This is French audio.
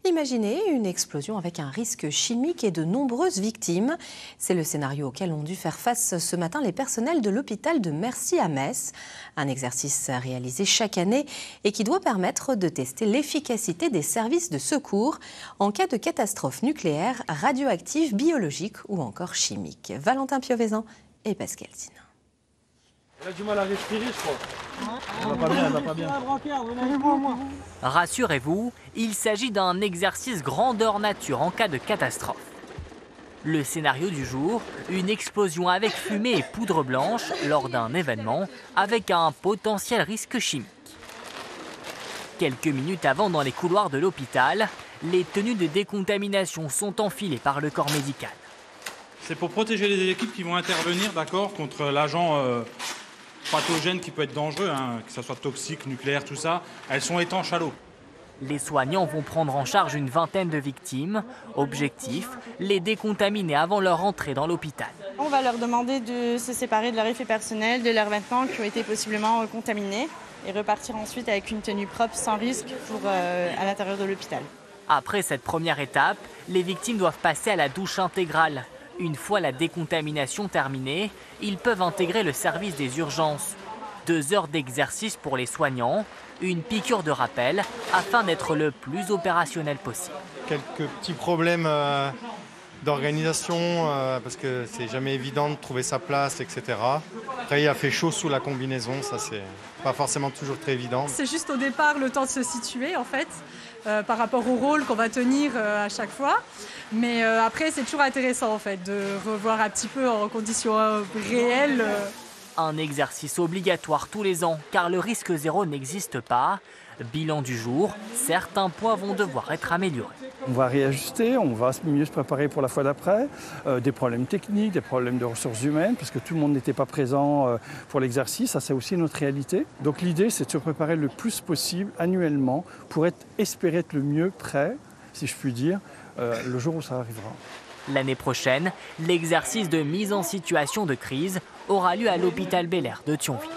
Imaginez une explosion avec un risque chimique et de nombreuses victimes. C'est le scénario auquel ont dû faire face ce matin les personnels de l'hôpital de Mercy à Metz. Un exercice réalisé chaque année et qui doit permettre de tester l'efficacité des services de secours en cas de catastrophe nucléaire, radioactive, biologique ou encore chimique. Valentin Piovesan et Pascal Zine. Elle a du mal à respirer, je crois. Elle va pas bien. Rassurez-vous, il s'agit d'un exercice grandeur nature en cas de catastrophe. Le scénario du jour, une explosion avec fumée et poudre blanche lors d'un événement avec un potentiel risque chimique. Quelques minutes avant, dans les couloirs de l'hôpital, les tenues de décontamination sont enfilées par le corps médical. C'est pour protéger les équipes qui vont intervenir, d'accord, contre l'agent pathogène qui peut être dangereux, que ce soit toxique, nucléaire, tout ça. Elles sont étanches à l'eau. Les soignants vont prendre en charge une vingtaine de victimes. Objectif, les décontaminer avant leur entrée dans l'hôpital. On va leur demander de se séparer de leur effet personnel, de leurs vêtements qui ont été possiblement contaminés et repartir ensuite avec une tenue propre sans risque à l'intérieur de l'hôpital. Après cette première étape, les victimes doivent passer à la douche intégrale. Une fois la décontamination terminée, ils peuvent intégrer le service des urgences. 2 heures d'exercice pour les soignants, une piqûre de rappel afin d'être le plus opérationnel possible. Quelques petits problèmes d'organisation parce que c'est jamais évident de trouver sa place, etc. Après, il a fait chaud sous la combinaison, ça c'est pas forcément toujours très évident. C'est juste au départ le temps de se situer en fait, par rapport au rôle qu'on va tenir à chaque fois. Mais après, c'est toujours intéressant en fait de revoir un petit peu en conditions réelles. Un exercice obligatoire tous les ans car le risque zéro n'existe pas. Bilan du jour, certains points vont devoir être améliorés. On va réajuster, on va mieux se préparer pour la fois d'après. Des problèmes techniques, des problèmes de ressources humaines, parce que tout le monde n'était pas présent pour l'exercice. Ça, c'est aussi notre réalité. Donc l'idée, c'est de se préparer le plus possible annuellement pour espérer être le mieux prêt, si je puis dire, le jour où ça arrivera. L'année prochaine, l'exercice de mise en situation de crise aura lieu à l'hôpital Bel Air de Thionville.